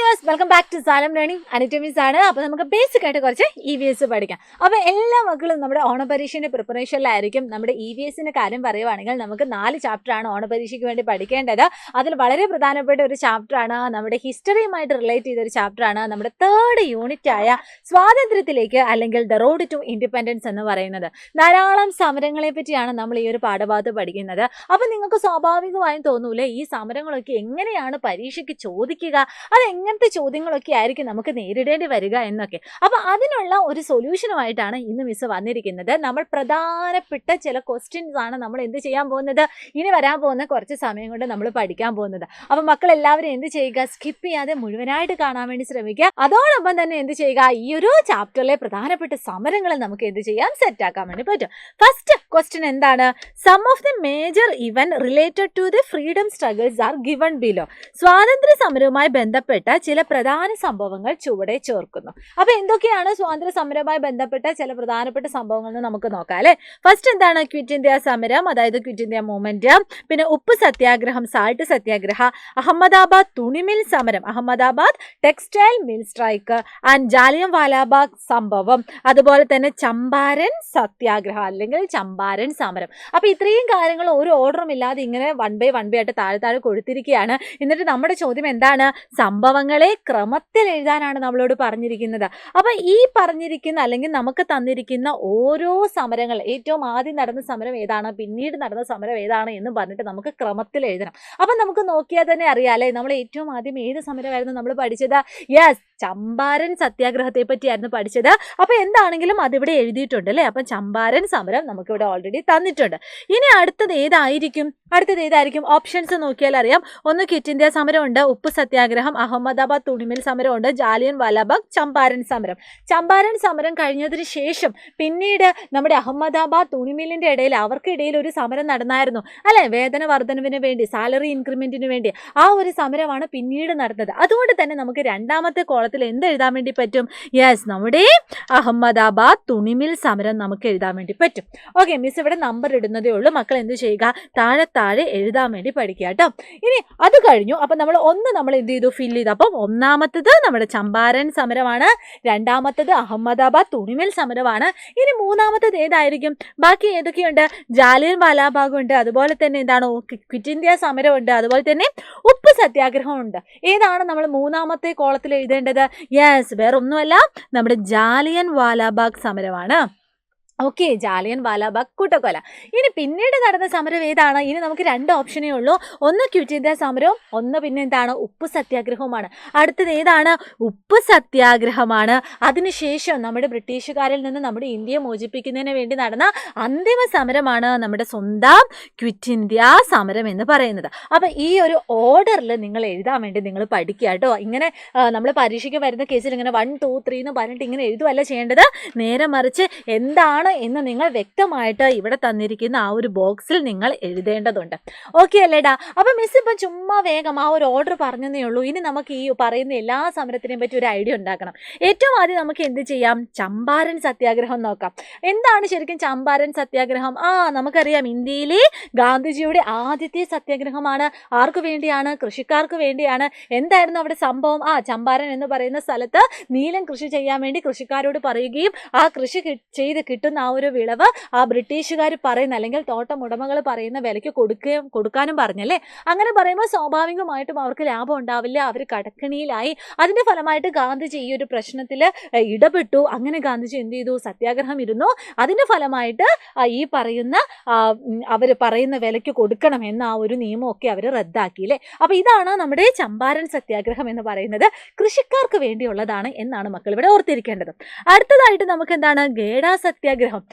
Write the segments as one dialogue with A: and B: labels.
A: Viewers, welcome back to Salam learning. അനിറ്റമിസ് ആണ്. അപ്പോൾ നമുക്ക് ബേസിക് ആയിട്ട് കുറച്ച് EVS പഠിക്കാം. അപ്പോൾ എല്ലാ മക്കളും നമ്മുടെ ഓണപരീക്ഷയുടെ പ്രിപ്പറേഷനിലായിരിക്കും. നമ്മുടെ EVSന്റെ കാര്യം പറയുവാണെങ്കിൽ നമുക്ക് 4 ചാപ്റ്ററാണ് ഓണപരീക്ഷയ്ക്ക് വേണ്ടി പഠിക്കേണ്ടത്. അതിൽ വളരെ പ്രധാനപ്പെട്ട ഒരു ചാപ്റ്ററാണ് നമ്മുടെ ഹിസ്റ്ററിയുമായിട്ട് റിലേറ്റ് ചെയ്തൊരു ചാപ്റ്ററാണ് നമ്മുടെ 3rd യൂണിറ്റ് ആയ സ്വാതന്ത്ര്യത്തിലേക്ക് അല്ലെങ്കിൽ ദ റോഡ് ടു ഇൻഡിപെൻഡൻസ് എന്ന് പറയുന്നത്. ധാരാളം സമരങ്ങളെ പറ്റിയാണ് നമ്മൾ ഈ ഒരു പാഠഭാഗത്ത് പഠിക്കുന്നത്. അപ്പോൾ നിങ്ങൾക്ക് സ്വാഭാവികമായും തോന്നൂലേ ഈ സമരങ്ങളൊക്കെ എങ്ങനെയാണ് പരീക്ഷയ്ക്ക് ചോദിക്കുക, അത് എങ്ങനത്തെ ചോദ്യങ്ങളൊക്കെ ആയിരിക്കും നമുക്ക് നേരിടേണ്ടി വരിക എന്നൊക്കെ. അപ്പോൾ അതിനുള്ള ഒരു സൊല്യൂഷനുമായിട്ടാണ് ഇന്ന് മിസ് വന്നിരിക്കുന്നത്. നമ്മൾ പ്രധാനപ്പെട്ട ചില ക്വസ്റ്റ്യൻസ് ആണ് നമ്മൾ എന്ത് ചെയ്യാൻ പോകുന്നത്, ഇനി വരാൻ പോകുന്ന കുറച്ച് സമയം കൊണ്ട് നമ്മൾ പഠിക്കാൻ പോകുന്നത്. അപ്പോൾ മക്കൾ എല്ലാവരും എന്ത് ചെയ്യുക, സ്കിപ്പ് ചെയ്യാതെ മുഴുവനായിട്ട് കാണാൻ വേണ്ടി ശ്രമിക്കുക. അതോടൊപ്പം തന്നെ എന്ത് ചെയ്യുക, ഈ ഒരു ചാപ്റ്ററിലെ പ്രധാനപ്പെട്ട സമരങ്ങൾ നമുക്ക് എന്ത് ചെയ്യാം, സെറ്റ് ആക്കാൻ വേണ്ടി പറ്റും. ഫസ്റ്റ് ക്വസ്റ്റ്യൻ എന്താണ്, some of the major event related to the freedom struggles are given below. സ്വാതന്ത്ര്യ സമരവുമായി ബന്ധപ്പെട്ട ചില പ്രധാന സംഭവങ്ങൾ ചുവടെ ചേർക്കുന്നു. അപ്പൊ എന്തൊക്കെയാണ് സ്വാതന്ത്ര്യ സമരവുമായി ബന്ധപ്പെട്ട ചില പ്രധാനപ്പെട്ട സംഭവങ്ങൾ എന്ന് നമുക്ക് നോക്കാം അല്ലെ. ഫസ്റ്റ് എന്താണ്, ക്വിറ്റ് ഇന്ത്യ സമരം, അതായത് ക്വിറ്റ് ഇന്ത്യ മൂവ്മെന്റ്. പിന്നെ ഉപ്പ് സത്യാഗ്രഹം, സാൾട്ട് സത്യാഗ്രഹ, അഹമ്മദാബാദ് തുണിമിൽ സമരം, Ahmedabad textile mill strike and Jallianwala വാലാബാഗ് സംഭവം, അതുപോലെ തന്നെ ചമ്പാരൻ സത്യാഗ്രഹം അല്ലെങ്കിൽ ചമ്പാരൻ സമരം. അപ്പൊ ഇത്രയും കാര്യങ്ങൾ ഒരു ഓർഡറും ഇല്ലാതെ ഇങ്ങനെ വൺ ബൈ ആയിട്ട് താഴെ കൊടുത്തിരിക്കുകയാണ്. എന്നിട്ട് നമ്മുടെ ചോദ്യം എന്താണ്, സംഭവങ്ങളെ ക്രമത്തിൽ എഴുതാനാണ് നമ്മളോട് പറഞ്ഞിരിക്കുന്നത്. അപ്പൊ ഈ പറഞ്ഞിരിക്കുന്ന അല്ലെങ്കിൽ നമുക്ക് തന്നിരിക്കുന്ന ഓരോ സമരങ്ങൾ, ഏറ്റവും ആദ്യം നടന്ന സമരം ഏതാണ്, പിന്നീട് നടന്ന സമരം ഏതാണ് എന്ന് പറഞ്ഞിട്ട് നമുക്ക് ക്രമത്തിൽ എഴുതണം. അപ്പൊ നമുക്ക് നോക്കിയാൽ തന്നെ അറിയാലേ, നമ്മൾ ഏറ്റവും ആദ്യം ഏത് സമരമായിരുന്നു നമ്മൾ പഠിച്ചത്, യെസ് ചമ്പാരൻ സത്യാഗ്രഹത്തെ പറ്റിയായിരുന്നു പഠിച്ചത്. അപ്പൊ എന്താണെങ്കിലും അതിവിടെ എഴുതിയിട്ടുണ്ട് അല്ലെ. അപ്പൊ ചമ്പാരൻ സമരം നമുക്കിവിടെ ഓൾറെഡി തന്നിട്ടുണ്ട്. ഇനി അടുത്തത് ഏതായിരിക്കും, ഓപ്ഷൻസ് നോക്കിയാൽ അറിയാം. ഒന്ന് ക്വിറ്റ് ഇന്ത്യ സമരമുണ്ട്, ഉപ്പ് സത്യാഗ്രഹം, അഹമ്മദാബാദ് തുണിമിൽ സമരമുണ്ട്, ജാലിയൻ വാലാബാഗ്, ചമ്പാരൻ സമരം. ചമ്പാരൻ സമരം കഴിഞ്ഞതിന് ശേഷം പിന്നീട് നമ്മുടെ അഹമ്മദാബാദ് തുണിമില്ലിന്റെ ഇടയിൽ അവർക്കിടയിൽ ഒരു സമരം നടന്നായിരുന്നു അല്ലെ, വേതന വർധനവിന് വേണ്ടി, സാലറി ഇൻക്രിമെന്റിന് വേണ്ടി. ആ ഒരു സമരമാണ് പിന്നീട് നടന്നത്. അതുകൊണ്ട് തന്നെ നമുക്ക് രണ്ടാമത്തെ കോളത്തിൽ എന്ത് എഴുതാൻ വേണ്ടി പറ്റും, യെസ് നമ്മുടെ അഹമ്മദാബാദ് തുണിമിൽ സമരം നമുക്ക് എഴുതാൻ വേണ്ടി പറ്റും. ഓക്കെ, മിസ് ഇവിടെ നമ്പർ ഇടുന്നതേ ഉള്ളൂ. മക്കൾ എന്ത് ചെയ്യുക, താഴെ എഴുതാൻ വേണ്ടി പഠിക്കുക കേട്ടോ. ഇനി അത് കഴിഞ്ഞു. അപ്പം നമ്മൾ എന്ത് ചെയ്തു, ഫില്ല് ചെയ്തു. അപ്പം ഒന്നാമത്തത് നമ്മുടെ ചമ്പാരൻ സമരമാണ്, രണ്ടാമത്തത് അഹമ്മദാബാദ് തുണിമിൽ സമരമാണ്. ഇനി മൂന്നാമത്തത് ഏതായിരിക്കും, ബാക്കി ഏതൊക്കെയുണ്ട്, ജാലിയൻ വാലാബാഗ് ഉണ്ട്, അതുപോലെ തന്നെ എന്താണ് ക്വിറ്റ് ഇന്ത്യ സമരമുണ്ട്, അതുപോലെ തന്നെ ഉപ്പ് സത്യാഗ്രഹം ഉണ്ട്. ഏതാണ് നമ്മൾ മൂന്നാമത്തെ കോളത്തിൽ എഴുതേണ്ടത്, യെസ് വേറെ ഒന്നുമല്ല നമ്മുടെ ജാലിയൻ വാലാബാഗ് സമരമാണ്. ഓക്കെ, ജാലിയൻ വാലാബാഗ് കൂട്ടക്കൊല. ഇനി പിന്നീട് നടന്ന സമരം ഏതാണ്, ഇനി നമുക്ക് 2 ഓപ്ഷനേ ഉള്ളൂ. ഒന്ന് ക്വിറ്റ് ഇന്ത്യ സമരവും, ഒന്ന് പിന്നെ എന്താണ് ഉപ്പ് സത്യാഗ്രഹവുമാണ്. അടുത്തത് ഏതാണ്, ഉപ്പ് സത്യാഗ്രഹമാണ്. അതിനുശേഷം നമ്മുടെ ബ്രിട്ടീഷുകാരിൽ നിന്ന് നമ്മുടെ ഇന്ത്യയെ മോചിപ്പിക്കുന്നതിന് വേണ്ടി നടന്ന അന്തിമ സമരമാണ് നമ്മുടെ സ്വന്തം ക്വിറ്റ് ഇന്ത്യ സമരം എന്ന് പറയുന്നത്. അപ്പം ഈ ഒരു ഓർഡറിൽ നിങ്ങൾ എഴുതാൻ വേണ്ടി നിങ്ങൾ പഠിക്കുക കേട്ടോ. ഇങ്ങനെ നമ്മൾ പരീക്ഷയ്ക്ക് വരുന്ന കേസിൽ ഇങ്ങനെ 1, 2, 3 എന്ന് പറഞ്ഞിട്ട് ഇങ്ങനെ എഴുതുവല്ല ചെയ്യേണ്ടത്. നേരെ മറിച്ച് എന്താണ് എന്ന് നിങ്ങൾ വ്യക്തമായിട്ട് ഇവിടെ തന്നിരിക്കുന്ന ആ ഒരു ബോക്സിൽ നിങ്ങൾ എഴുതേണ്ടതുണ്ട്. ഓക്കെ അല്ലേടാ. അപ്പം മിസ് ഇപ്പം ചുമ്മാ വേഗം ആ ഒരു ഓർഡർ പറഞ്ഞതേ ഉള്ളൂ. ഇനി നമുക്ക് ഈ പറയുന്ന എല്ലാ സമരത്തിനെയും പറ്റി ഒരു ഐഡിയ ഉണ്ടാക്കണം. ഏറ്റവും ആദ്യം നമുക്ക് എന്ത് ചെയ്യാം, ചമ്പാരൻ സത്യാഗ്രഹം നോക്കാം. എന്താണ് ശരിക്കും ചമ്പാരൻ സത്യാഗ്രഹം? നമുക്കറിയാം, ഇന്ത്യയിലെ ഗാന്ധിജിയുടെ ആദ്യത്തെ സത്യാഗ്രഹമാണ്. ആർക്ക് വേണ്ടിയാണ്, കൃഷിക്കാർക്ക് വേണ്ടിയാണ്. എന്തായിരുന്നു അവിടെ സംഭവം, ചമ്പാരൻ എന്ന് പറയുന്ന സ്ഥലത്ത് നീലം കൃഷി ചെയ്യാൻ വേണ്ടി കൃഷിക്കാരോട് പറയുകയും ആ കൃഷി ചെയ്ത് കിട്ടുന്ന ആ ഒരു വിളവ് ആ ബ്രിട്ടീഷുകാർ പറയുന്ന അല്ലെങ്കിൽ തോട്ടം ഉടമകൾ പറയുന്ന വിലയ്ക്ക് കൊടുക്കാനും പറഞ്ഞല്ലേ. അങ്ങനെ പറയുമ്പോൾ സ്വാഭാവികമായിട്ടും അവർക്ക് ലാഭം ഉണ്ടാവില്ല, അവർ കടക്കണിയിലായി. അതിന്റെ ഫലമായിട്ട് ഗാന്ധിജി ഈ ഒരു പ്രശ്നത്തിൽ ഇടപെട്ടു. അങ്ങനെ ഗാന്ധിജി എന്ത് ചെയ്തു, സത്യാഗ്രഹം ഇരുന്നു. അതിന്റെ ഫലമായിട്ട് ഈ പറയുന്ന അവർ പറയുന്ന വിലയ്ക്ക് കൊടുക്കണം എന്ന ആ ഒരു നിയമമൊക്കെ അവർ റദ്ദാക്കിയില്ലേ. അപ്പൊ ഇതാണ് നമ്മുടെ ചമ്പാരൻ സത്യാഗ്രഹം എന്ന് പറയുന്നത്. കൃഷിക്കാർക്ക് വേണ്ടിയുള്ളതാണ് എന്നാണ് മക്കൾ ഇവിടെ ഓർത്തിരിക്കേണ്ടത്. അടുത്തതായിട്ട് നമുക്ക് എന്താണ്, ഗേഡ സത്യാഗ്രഹം.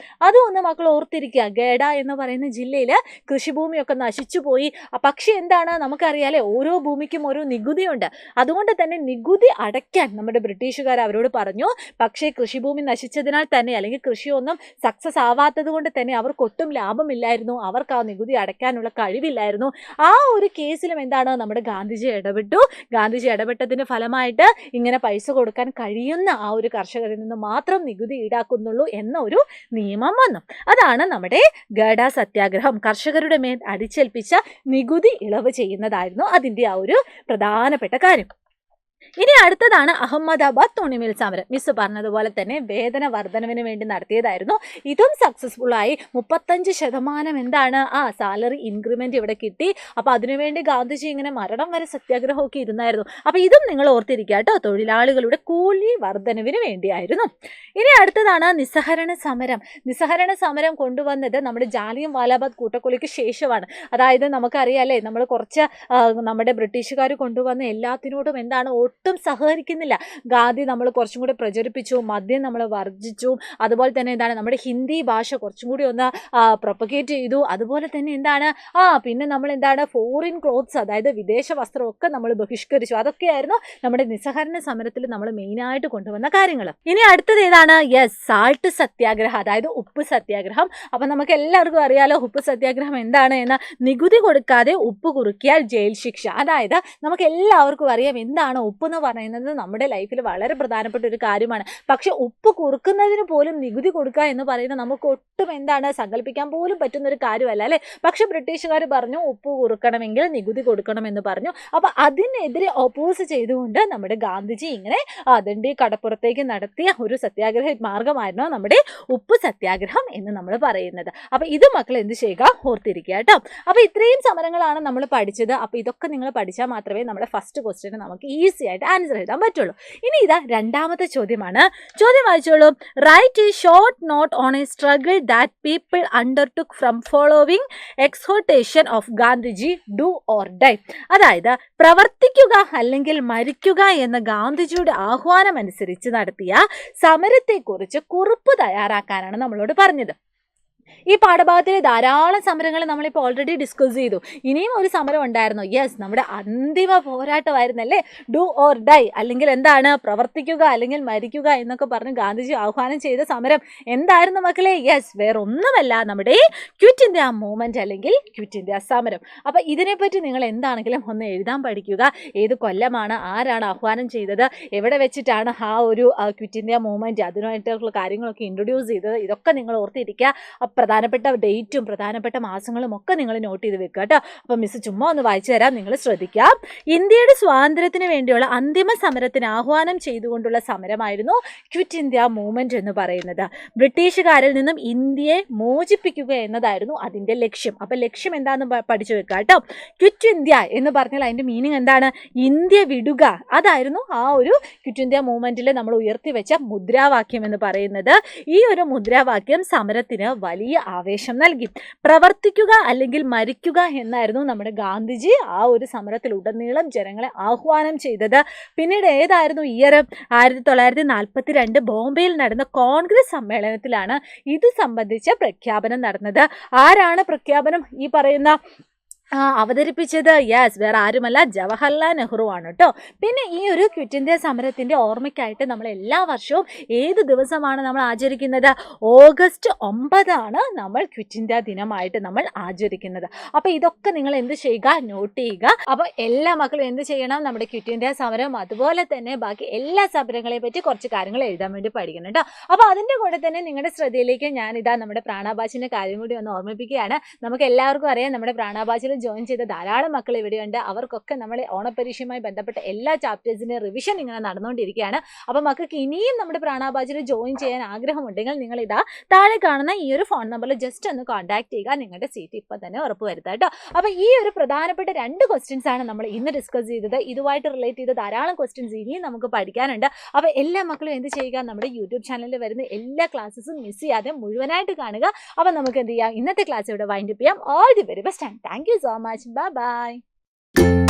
A: അതും ഒന്ന് മക്കൾ ഓർത്തിരിക്കുക. ഗേഡ എന്ന് പറയുന്ന ജില്ലയിൽ കൃഷിഭൂമിയൊക്കെ നശിച്ചുപോയി. പക്ഷെ എന്താണ്, നമുക്കറിയാലേ ഓരോ ഭൂമിക്കും ഓരോ നികുതിയുണ്ട്. അതുകൊണ്ട് തന്നെ നികുതി അടയ്ക്കാൻ നമ്മുടെ ബ്രിട്ടീഷുകാർ അവരോട് പറഞ്ഞു. പക്ഷേ കൃഷിഭൂമി നശിച്ചതിനാൽ തന്നെ അല്ലെങ്കിൽ കൃഷിയൊന്നും സക്സസ് ആവാത്തത് കൊണ്ട് തന്നെ അവർക്കൊട്ടും ലാഭമില്ലായിരുന്നു, അവർക്ക് ആ നികുതി അടയ്ക്കാനുള്ള കഴിവില്ലായിരുന്നു. ആ ഒരു കേസിലും എന്താണ്, നമ്മുടെ ഗാന്ധിജി ഇടപെട്ടു. ഗാന്ധിജി ഇടപെട്ടതിന്റെ ഫലമായിട്ട് ഇങ്ങനെ പൈസ കൊടുക്കാൻ കഴിയുന്ന ആ ഒരു കർഷകരിൽ നിന്ന് മാത്രം നികുതി ഈടാക്കുന്നുള്ളൂ എന്ന ഒരു നിയമം വന്നു. അതാണ് നമ്മുടെ ഗഡ സത്യാഗ്രഹം. കർഷകരുടെ മേൽ അടിച്ചേൽപ്പിച്ച നികുതി ഇളവ് ചെയ്യുന്നതായിരുന്നു അതിൻ്റെ ആ ഒരു പ്രധാനപ്പെട്ട കാര്യം. ഇനി അടുത്തതാണ് അഹമ്മദാബാദ് തുണിമിൽ സമരം. മിസ് പറഞ്ഞതുപോലെ തന്നെ വേതന വർധനവിന് വേണ്ടി നടത്തിയതായിരുന്നു. ഇതും സക്സസ്ഫുൾ ആയി. 35% എന്താണ് സാലറി ഇൻക്രിമെന്റ് ഇവിടെ കിട്ടി. അപ്പൊ അതിനുവേണ്ടി ഗാന്ധിജി ഇങ്ങനെ മരണം വരെ സത്യാഗ്രഹമൊക്കെ ഇരുന്നായിരുന്നു. അപ്പൊ ഇതും നിങ്ങൾ ഓർത്തിരിക്കുക കേട്ടോ, തൊഴിലാളികളുടെ കൂലി വർധനവിന് വേണ്ടിയായിരുന്നു. ഇനി അടുത്തതാണ് നിസ്സഹരണ സമരം. നിസ്സഹരണ സമരം കൊണ്ടുവന്നത് നമ്മുടെ ജാലിയൻ വാലാബാഗ് കൂട്ടക്കൊലയ്ക്ക് ശേഷമാണ്. അതായത് നമുക്കറിയാം അല്ലേ, നമ്മൾ കുറച്ച് നമ്മുടെ ബ്രിട്ടീഷുകാർ കൊണ്ടുവന്ന എല്ലാത്തിനോടും എന്താണ് ഒട്ടും സഹകരിക്കുന്നില്ല. ഗാന്ധി നമ്മൾ കുറച്ചും കൂടി പ്രചരിപ്പിച്ചു, മദ്യം നമ്മൾ വർജിച്ചു, അതുപോലെ തന്നെ എന്താണ് നമ്മുടെ ഹിന്ദി ഭാഷ കുറച്ചും കൂടി ഒന്ന് പ്രൊപ്പഗേറ്റ് ചെയ്തു. അതുപോലെ തന്നെ എന്താണ് പിന്നെ നമ്മൾ എന്താണ് ഫോറിൻ ക്ലോത്ത്സ്, അതായത് വിദേശ വസ്ത്രമൊക്കെ നമ്മൾ ബഹിഷ്കരിച്ചു. അതൊക്കെയായിരുന്നു നമ്മുടെ നിസ്സഹരണ സമരത്തിൽ നമ്മൾ മെയിനായിട്ട് കൊണ്ടുവന്ന കാര്യങ്ങൾ. ഇനി അടുത്തത് ഏതാണ്? സാൾട്ട് സത്യാഗ്രഹം, അതായത് ഉപ്പ് സത്യാഗ്രഹം. അപ്പൊ നമുക്ക് എല്ലാവർക്കും അറിയാലോ ഉപ്പ് സത്യാഗ്രഹം എന്താണ് എന്ന്. നികുതി കൊടുക്കാതെ ഉപ്പ് കുറുക്കിയാൽ ജയിൽ ശിക്ഷ. അതായത് നമുക്ക് എല്ലാവർക്കും അറിയാം എന്താണ് ഉപ്പ് എന്ന് പറയുന്നത്. നമ്മുടെ ലൈഫിൽ വളരെ പ്രധാനപ്പെട്ട ഒരു കാര്യമാണ്. പക്ഷെ ഉപ്പ് കുറുക്കുന്നതിന് പോലും നികുതി കൊടുക്കുക എന്ന് പറയുന്നത് നമുക്ക് ഒട്ടും എന്താണ് സങ്കല്പിക്കാൻ പോലും പറ്റുന്ന ഒരു കാര്യമല്ല അല്ലെ. പക്ഷെ ബ്രിട്ടീഷുകാർ പറഞ്ഞു ഉപ്പ് കുറുക്കണമെങ്കിൽ നികുതി കൊടുക്കണമെന്ന് പറഞ്ഞു. അപ്പൊ അതിനെതിരെ ഓപ്പോസ് ചെയ്തുകൊണ്ട് നമ്മുടെ ഗാന്ധിജി ഇങ്ങനെ ദണ്ഡി കടപ്പുറത്തേക്ക് നടത്തിയ ഒരു സത്യാഗ്രഹ മാർഗമായിരുന്നു നമ്മുടെ ഉപ്പ് സത്യാഗ്രഹം എന്ന് നമ്മൾ പറയുന്നത്. അപ്പൊ ഇത് മക്കൾ എന്ത് ചെയ്യുക, ഓർത്തിരിക്കുക കേട്ടോ. അപ്പൊ ഇത്രയും സമരങ്ങളാണ് നമ്മൾ പഠിച്ചത്. അപ്പൊ ഇതൊക്കെ നിങ്ങൾ പഠിച്ചാൽ മാത്രമേ നമ്മുടെ ഫസ്റ്റ് ക്വസ്റ്റ്യന് നമുക്ക് ഈസി ആയിട്ട് ആൻസർ എഴുതാൻ പറ്റുള്ളൂ. ഇനി ഇതാ രണ്ടാമത്തെ ചോദ്യമാണ്. ചോദ്യം വായിച്ചോളൂ. Write a short note on a struggle that people undertook from following exhortation of Gandhiji do or die. അതായത് പ്രവർത്തിക്കുക അല്ലെങ്കിൽ മരിക്കുക എന്ന ഗാന്ധിജിയുടെ ആഹ്വാനം അനുസരിച്ച് നടത്തിയ സമരത്തെക്കുറിച്ച് കുറിപ്പ് തയ്യാറാക്കാനാണ് നമ്മളോട് പറഞ്ഞത്. ഈ പാഠഭാഗത്തിലെ ധാരാളം സമരങ്ങൾ നമ്മളിപ്പോൾ ഓൾറെഡി ഡിസ്കസ് ചെയ്തു. ഇനിയും ഒരു സമരം ഉണ്ടായിരുന്നു. നമ്മുടെ അന്തിമ പോരാട്ടമായിരുന്നല്ലേ ഡു ഓർ ഡൈ, അല്ലെങ്കിൽ എന്താണ് പ്രവർത്തിക്കുക അല്ലെങ്കിൽ മരിക്കുക എന്നൊക്കെ പറഞ്ഞ് ഗാന്ധിജി ആഹ്വാനം ചെയ്ത സമരം എന്തായിരുന്നു മക്കളെ? വേറെ ഒന്നുമല്ല, നമ്മുടെ ക്വിറ്റ് ഇന്ത്യ മൂവ്മെന്റ് അല്ലെങ്കിൽ ക്വിറ്റ് ഇന്ത്യ സമരം. അപ്പൊ ഇതിനെപ്പറ്റി നിങ്ങൾ എന്താണെങ്കിലും ഒന്ന് എഴുതാൻ പഠിക്കുക. ഏത് കൊല്ലമാണ്, ആരാണ് ആഹ്വാനം ചെയ്തത്, എവിടെ വെച്ചിട്ടാണ് ഒരു ക്വിറ്റ് ഇന്ത്യ മൂവ്മെന്റ് അതിനായിട്ടുള്ള കാര്യങ്ങളൊക്കെ ഇൻട്രൊഡ്യൂസ് ചെയ്തത്, ഇതൊക്കെ നിങ്ങൾ ഓർത്തിരിക്കുക. പ്രധാനപ്പെട്ട ഡേറ്റും പ്രധാനപ്പെട്ട മാസങ്ങളും ഒക്കെ നിങ്ങൾ നോട്ട് ചെയ്ത് വെക്കുക കേട്ടോ. അപ്പൊ മിസ് ചുമ്മാ ഒന്ന് വായിച്ചു തരാം, നിങ്ങൾ ശ്രദ്ധിക്കാം. ഇന്ത്യയുടെ സ്വാതന്ത്ര്യത്തിന് വേണ്ടിയുള്ള അന്തിമ സമരത്തിന് ആഹ്വാനം ചെയ്തുകൊണ്ടുള്ള സമരമായിരുന്നു ക്വിറ്റ് ഇന്ത്യ മൂവ്മെന്റ് എന്ന് പറയുന്നത്. ബ്രിട്ടീഷുകാരിൽ നിന്നും ഇന്ത്യയെ മോചിപ്പിക്കുക എന്നതായിരുന്നു അതിന്റെ ലക്ഷ്യം. അപ്പൊ ലക്ഷ്യം എന്താണെന്ന് പഠിച്ചു വെക്കുക കേട്ടോ. ക്വിറ്റ് ഇന്ത്യ എന്ന് പറഞ്ഞാൽ അതിന്റെ മീനിങ് എന്താണ്? ഇന്ത്യ വിടുക. അതായിരുന്നു ഒരു ക്വിറ്റ് ഇന്ത്യ മൂവ്മെന്റിൽ നമ്മൾ ഉയർത്തി വെച്ച മുദ്രാവാക്യം എന്ന് പറയുന്നത്. ഈ ഒരു മുദ്രാവാക്യം സമരത്തിന് വലിയ ആവേശം നൽകി. പ്രവർത്തിക്കുക അല്ലെങ്കിൽ മരിക്കുക എന്നായിരുന്നു നമ്മുടെ ഗാന്ധിജി ഒരു സമരത്തിൽ ഉടനീളം ജനങ്ങളെ ആഹ്വാനം ചെയ്തത്. പിന്നീട് ഏതായിരുന്നു ഇയർ? 1942 ബോംബെയിൽ നടന്ന കോൺഗ്രസ് സമ്മേളനത്തിലാണ് ഇത് സംബന്ധിച്ച പ്രഖ്യാപനം നടന്നത്. ആരാണ് പ്രഖ്യാപനം ഈ പറയുന്ന അവതരിപ്പിച്ചത്? വേറെ ആരുമല്ല, ജവഹർലാൽ നെഹ്റു ആണ് കേട്ടോ. പിന്നെ ഈ ഒരു ക്വിറ്റ് ഇന്ത്യ സമരത്തിന്റെ ഓർമ്മയ്ക്കായിട്ട് നമ്മൾ എല്ലാ വർഷവും ഏത് ദിവസമാണ് നമ്മൾ ആചരിക്കുന്നത്? ഓഗസ്റ്റ് 9 നമ്മൾ ക്വിറ്റ് ഇന്ത്യ ദിനമായിട്ട് നമ്മൾ ആചരിക്കുന്നത്. അപ്പൊ ഇതൊക്കെ നിങ്ങൾ എന്ത് ചെയ്യുക, നോട്ട് ചെയ്യുക. അപ്പൊ എല്ലാ മക്കളും എന്ത് ചെയ്യണം? നമ്മുടെ ക്വിറ്റ് ഇന്ത്യ സമരം അതുപോലെ തന്നെ ബാക്കി എല്ലാ സമരങ്ങളെ പറ്റി കുറച്ച് കാര്യങ്ങൾ എഴുതാൻ വേണ്ടി പഠിക്കണം കേട്ടോ. അപ്പൊ അതിന്റെ കൂടെ തന്നെ നിങ്ങളുടെ ശ്രദ്ധയിലേക്ക് ഞാനിതാ നമ്മുടെ പ്രാണാഭാഷിന്റെ കാര്യം കൂടി ഒന്ന് ഓർമ്മിപ്പിക്കുകയാണ്. നമുക്ക് എല്ലാവർക്കും അറിയാം, നമ്മുടെ പ്രാണാഭാഷിൽ ജോയിൻ ചെയ്ത ധാരാളം മക്കൾ ഇവിടെയുണ്ട്. അവർക്കൊക്കെ നമ്മളെ ഓണപരീക്ഷയുമായി ബന്ധപ്പെട്ട എല്ലാ ചാപ്റ്റേഴ്സിന്റെ റിവിഷൻ ഇങ്ങനെ നടന്നുകൊണ്ടിരിക്കുകയാണ്. അപ്പൊ മക്കൾക്ക് ഇനിയും നമ്മുടെ പ്രാണാഭാഷിൽ ജോയിൻ ചെയ്യാൻ ആഗ്രഹമുണ്ടെങ്കിൽ നിങ്ങൾ ഇതാ താഴെ കാണുന്ന ഈ ഒരു ഫോൺ നമ്പറിൽ ജസ്റ്റ് ഒന്ന് കോൺടാക്ട് ചെയ്യുക. നിങ്ങളുടെ സീറ്റ് ഇപ്പം തന്നെ ഉറപ്പുവരുത്തുക കേട്ടോ. അപ്പൊ ഈ ഒരു പ്രധാനപ്പെട്ട 2 ക്വസ്റ്റ്യൻസ് ആണ് നമ്മൾ ഇന്ന് ഡിസ്കസ് ചെയ്തത്. ഇതുമായിട്ട് റിലേറ്റ് ചെയ്ത ധാരാളം ക്വസ്റ്റ്യൻസ് ഇനിയും നമുക്ക് പഠിക്കാനുണ്ട്. അപ്പൊ എല്ലാ മക്കളും എന്ത് ചെയ്യുക, നമ്മുടെ യൂട്യൂബ് ചാനലിൽ വരുന്ന എല്ലാ ക്ലാസ്സസും മിസ് ചെയ്യാതെ മുഴുവനായിട്ട് കാണുക. അപ്പൊ നമുക്ക് എന്ത് ചെയ്യാം, ഇന്നത്തെ ക്ലാസ് ഇവിടെ വൈൻഡ് അപ്പ് ചെയ്യാം. All the very best and thank you so much. Bye bye.